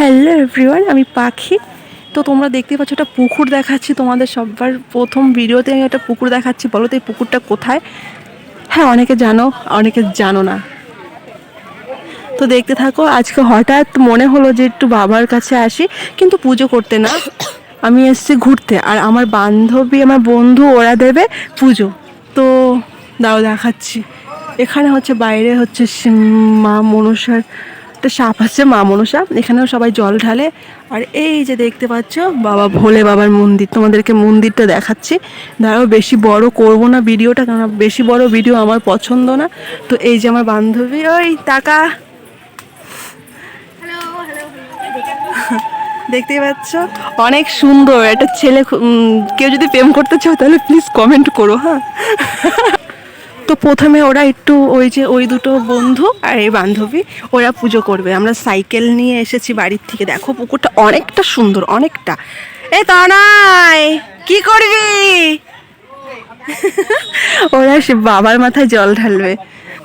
Hello everyone, আমি পাখি। তো তোমরা দেখতে পাচ্ছ একটা পুকুর দেখাচ্ছি তোমাদের সবার প্রথম ভিডিওতে। আমি একটা পুকুর দেখাচ্ছি, বলো তো এই পুকুরটা কোথায়? হ্যাঁ, অনেকে জানো, অনেকে জানো না। তো দেখতে থাকো। আজকে হঠাৎ মনে হলো যে একটু বাবার কাছে আসি, কিন্তু পুজো করতে না, আমি এসেছি ঘুরতে। আর আমার বান্ধবী, আমার বন্ধু, ওরা দেবে পুজো। তো দাও দেখাচ্ছি। এখানে হচ্ছে বাইরে হচ্ছে মা মনসার একটা সাপ আছে, মা মনসা। এখানেও সবাই জল ঢালে। আর এই যে দেখতে পাচ্ছ বাবা ভোলে বাবার মন্দির, তোমাদেরকে মন্দিরটা দেখাচ্ছি। দাঁড়াও, বেশি বড় করব না ভিডিওটা, কারণ বেশি বড় ভিডিও আমার পছন্দ না। তো এই যে আমার বান্ধবী, ওই টাকা দেখতেই পাচ্ছ, অনেক সুন্দর একটা ছেলে। কেউ যদি প্রেম করতে চাও তাহলে প্লিজ কমেন্ট করো, হ্যাঁ। তো প্রথমে ওরা একটু ওই দুটো বন্ধু আর এই বান্ধবী ওরা পুজো করবে। আমরা সাইকেল নিয়ে এসেছি বাড়ির থেকে। দেখো পুকুরটা অনেকটা সুন্দর, অনেকটা। এ তনাই, কি করবি? ওরা সে বাবার মাথায় জল ঢালবে,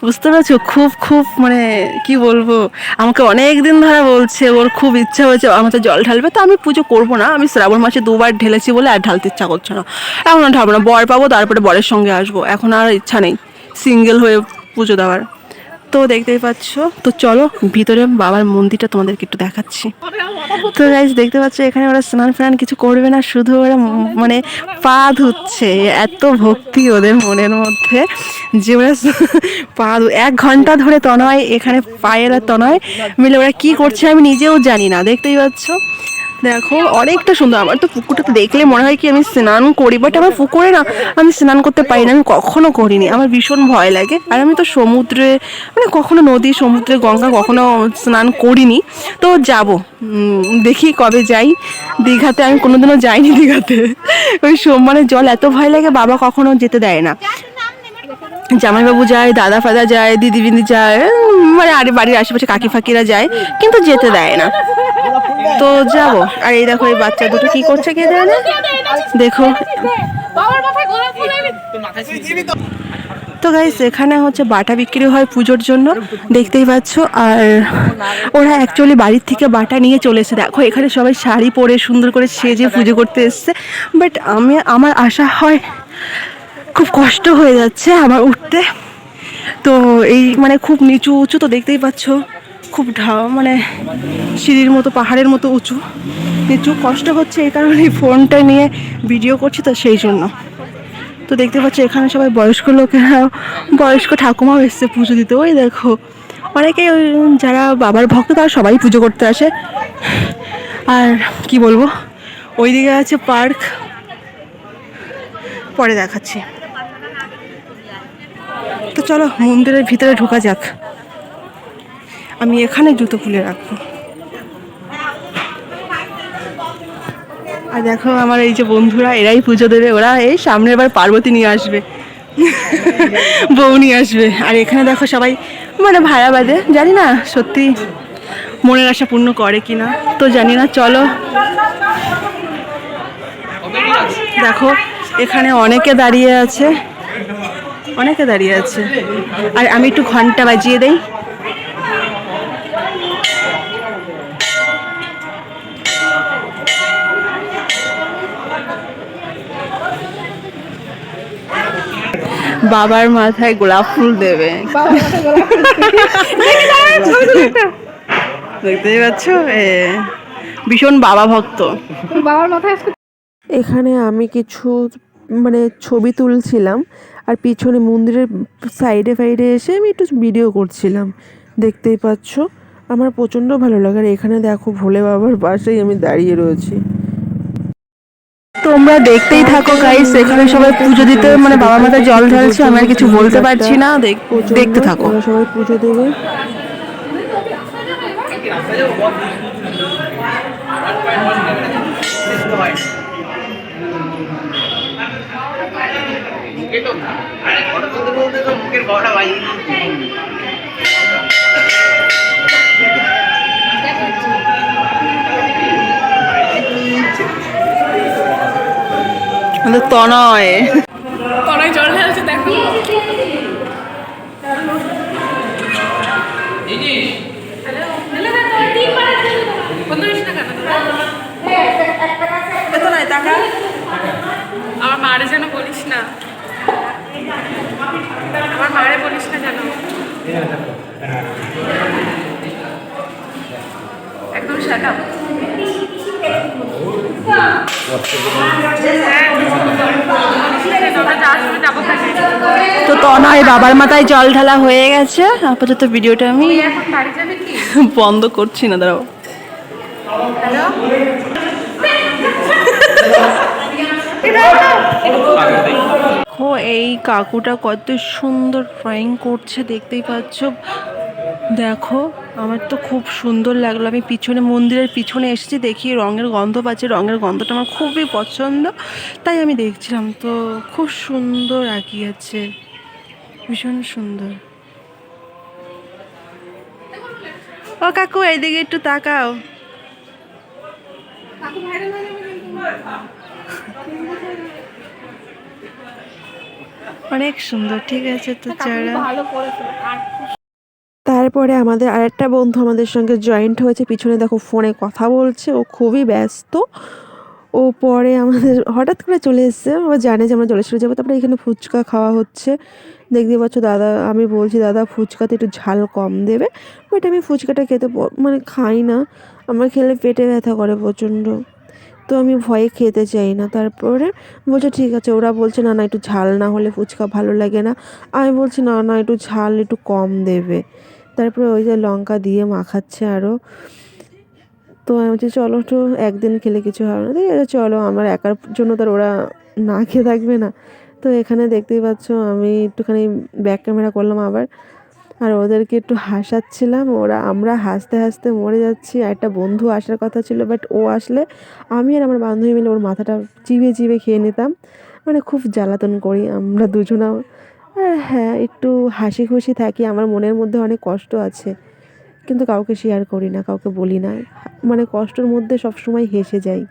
বুঝতে পারছো? খুব খুব মানে কি বলবো, আমাকে অনেক দিন ধরে বলছে, ওর খুব ইচ্ছা হয়েছে আমার মাথায় জল ঢালবে। তো আমি পুজো করবো না, আমি শ্রাবণ মাসে 2বার ঢেলেছি বলে আর ঢালতে ইচ্ছা করছে না। এখন আর ঢালবো না, বর পাবো তারপরে বরের সঙ্গে আসবো, এখন আর ইচ্ছা নেই সিঙ্গেল হয়ে পুজো দেওয়ার। তো দেখতেই পাচ্ছ। তো চলো ভিতরে বাবার মন্দিরটা তোমাদেরকে একটু দেখাচ্ছি। তো গাইজ দেখতে পাচ্ছ এখানে ওরা স্নান ফ্নান কিছু করবে না, শুধু ওরা মানে পা ধুচ্ছে। এত ভক্তি ওদের মনের মধ্যে যে ওরা 1 ঘন্টা ধরে তনয় এখানে পায়ের আর তনয় মিলে ওরা কি করছে আমি নিজেও জানি না। দেখতেই পাচ্ছ, দেখো অনেকটা সুন্দর। আমার তো পুকুরটা দেখলে মনে হয় কি আমি স্নান করি, বাট আমার পুকুরে না আমি স্নান করতে পারি না, আমি কখনো করিনি, আমার ভীষণ ভয় লাগে। আর আমি তো সমুদ্রে মানে কখনো নদী, সমুদ্রে, গঙ্গা কখনো স্নান করিনি। তো যাব, দেখি কবে যাই। দীঘাতে আমি কোনোদিনও যাইনি, দীঘাতে ওই সোমবারের জল এত ভয় লাগে, বাবা কখনো যেতে দেয় না। জামাইবাবু যায়, দাদা ফাদা যায়, দিদি বিদি যায়, মানে আর বাড়ির আশেপাশে কাকি ফাকিরা যায়, কিন্তু যেতে দেয় না। তো যাবো। আর এই দেখো এই বাচ্চা দুটো কি করছে কে জানে, দেখো। তো গাইস এখানে হচ্ছে বাটা বিক্রি হয় পুজোর জন্য, দেখতেই পাচ্ছ। আর ওরা অ্যাকচুয়ালি বাড়ির থেকে বাটা নিয়ে চলে এসে, দেখো এখানে সবাই শাড়ি পরে সুন্দর করে সেজে পুজো করতে এসছে। বাট আমার আশা হয়, খুব কষ্ট হয়ে যাচ্ছে আমার উঠতে। তো এই মানে খুব নিচু উঁচু, তো দেখতেই পাচ্ছ খুব মানে সিঁড়ির মতো, পাহাড়ের মতো উঁচু নিচু। কষ্ট হচ্ছে এই কারণে ফোনটা নিয়ে ভিডিও করছি, তো সেই জন্য। তো দেখতে পাচ্ছি এখানে সবাই বয়স্ক লোকেরা, বয়স্ক ঠাকুমাও এসছে পুজো দিতে। ওই দেখো অনেকে ওই যারা বাবার ভক্ত তারা সবাই পুজো করতে আসে। আর কি বলবো, ওইদিকে আছে পার্ক, পরে দেখাচ্ছি। তো চলো মন্দিরের ভিতরে ঢোকা যাক। আমি এখানে জুতো খুলে রাখবো। আর দেখো আমার এই যে বন্ধুরা, এরাই পুজো দেবে। ওরা এই সামনের বার পার্বতী নিয়ে আসবে, বউ নিয়ে আসবে। আর এখানে দেখো সবাই মানে ভাড়া বাঁধে, জানি না সত্যি মনের আশা পূর্ণ করে কিনা, তো জানি না। চলো দেখো এখানে অনেকে দাঁড়িয়ে আছে, অনেকে দাঁড়িয়ে আছে। আর আমি একটু ঘন্টা বাজিয়ে দেই। বাবার মাথায় গোলাপ ফুল দেবে, দেখতেই পাচ্ছ, ভীষণ বাবা ভক্ত। বাবার মাথায় এখানে আমি কিছু মানে ছবি তুলছিলাম, আর পিছনে মন্দিরের সাইডে ফাইডে এসে আমি একটু ভিডিও করছিলাম। দেখতেই পাচ্ছ আমার প্রচণ্ড ভালো লাগে। আর এখানে দেখো ভোলে বাবার পাশেই আমি দাঁড়িয়ে রয়েছি। তোমরা দেখতেই থাকো গাইস, এখানে সবাই পুজো দিতে মানে বাবার মাথায় জল ঢালছে, আমি আর কিছু বলতে পারছি না। দেখতে থাকো। ওরা সবাই পুজো দেবে। তনয় তনয় জল ঢালছে, দেখো। হ্যালো, হ্যালো, 3 বার একদম সাদা। তো তনয় বাবার মাথায় জল ঢালা হয়ে গেছে। আপাতত ভিডিওটা আমি এখন বাড়ি যাবে কি? বন্ধ করছি না, দাঁড়াও। দেখো এই কাকুটা কত সুন্দর ড্রয়িং করছে, দেখতেই পাচ্ছ। দেখো আমার তো খুব সুন্দর লাগলো। আমি পিছনে মন্দিরের পিছনে এসেছি, দেখি রঙের গন্ধ পাচ্ছি। রঙের গন্ধটা আমার খুবই পছন্দ, তাই আমি দেখছিলাম। তো খুব সুন্দর আঁকিয়েছে, ভীষণ সুন্দর। ও কাকু এইদিকে একটু তাকাও। অনেক সুন্দর, ঠিক আছে তো চারা। ভালো করেছে। আর তারপরে আমাদের আরেকটা বন্ধু আমাদের সঙ্গে জয়েন্ট হয়েছে, পিছনে দেখো ফোনে কথা বলছে, ও খুবই ব্যস্ত। ও পরে আমাদের হঠাৎ করে চলে এসছে, ও জানে যে আমরা জলেশ্বরী যাবো। তারপরে এখানে ফুচকা খাওয়া হচ্ছে, দেখতে পাচ্ছ। দাদা, আমি বলছি দাদা ফুচকাতে একটু ঝাল কম দেবে, বাট আমি ফুচকাটা খেতে মানে খাই না, আমার খেলে পেটে ব্যথা করে প্রচণ্ড, তো আমি ভয়ে খেতে চাই না। তারপরে বলছে ঠিক আছে, ওরা বলছে না না একটু ঝাল না হলে ফুচকা ভালো লাগে না। আমি বলছি না না একটু ঝাল একটু কম দেবে। তারপরে ওই যে লঙ্কা দিয়ে মাখাচ্ছে আরও। তো আমি বলছি চলো একটু, একদিন খেলে কিছু হবে না, ঠিক আছে চলো, আমার একার জন্য তো আর ওরা না খেয়ে থাকবে না। তো এখানে দেখতেই পাচ্ছ আমি একটুখানি ব্যাক ক্যামেরা করলাম আবার, আর ওদেরকে একটু হাসাচ্ছিলাম। আমরা হাসতে হাসতে মরে যাচ্ছি। আর একটা বন্ধু আসার কথা ছিল, বাট ও আসলে আমি আর আমার বান্ধবী মিলে ওর মাথাটা চিবিয়ে চিবিয়ে খেয়ে নিতাম। মানে খুব জ্বালাতন করি আমরা দুজনাও। আর হ্যাঁ, একটু হাসি খুশি থাকি, আমার মনের মধ্যে অনেক কষ্ট আছে, কিন্তু কাউকে শেয়ার করি না, কাউকে বলি না। মানে কষ্টের মধ্যে সবসময় হেসে যাই,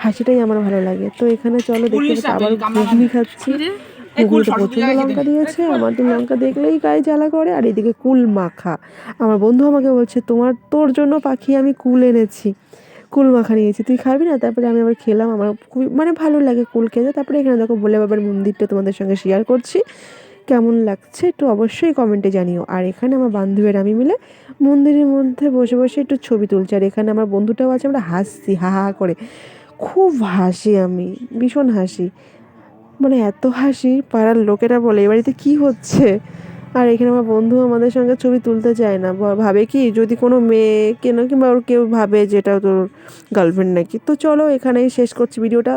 হাসিটাই আমার ভালো লাগে। তো এখানে চলো দেখতে পাচ্ছি আবার ঘুগনি খাচ্ছি। ঘুগনিতে প্রচণ্ড লঙ্কা দিয়েছে, আমার তো লঙ্কা দেখলেই গায়ে জ্বালা করে। আর এদিকে কুল মাখা, আমার বন্ধু আমাকে বলছে তোর জন্য পাখি আমি কুল এনেছি, কুল মাখা নিয়েছি, তুই খাবি না? তারপরে আমি আবার খেলাম, আমার খুবই মানে ভালো লাগে কুল খেতে। তারপরে এখানে দেখো ভোলে বাবার মন্দিরটা তোমাদের সঙ্গে শেয়ার করছি, কেমন লাগছে একটু অবশ্যই কমেন্টে জানিও। আর এখানে আমার বান্ধবীর আমি মিলে মন্দিরের মধ্যে বসে বসে একটু ছবি তুলছি। আর এখানে আমার বন্ধুটাও আছে, আমরা হাসছি হা হা করে, খুব হাসি, আমি ভীষণ হাসি, মানে এত হাসি পাড়ার লোকেরা বলে এ বাড়িতে কী হচ্ছে। আর এখানে আমার বন্ধু আমাদের সঙ্গে ছবি তুলতে চায় না, ভাবে কি যদি কোনো মেয়ে কেন কিংবা ওর কেউ ভাবে যেটা তোর গার্লফ্রেন্ড নাকি। তো চলো এখানেই শেষ করছি ভিডিওটা।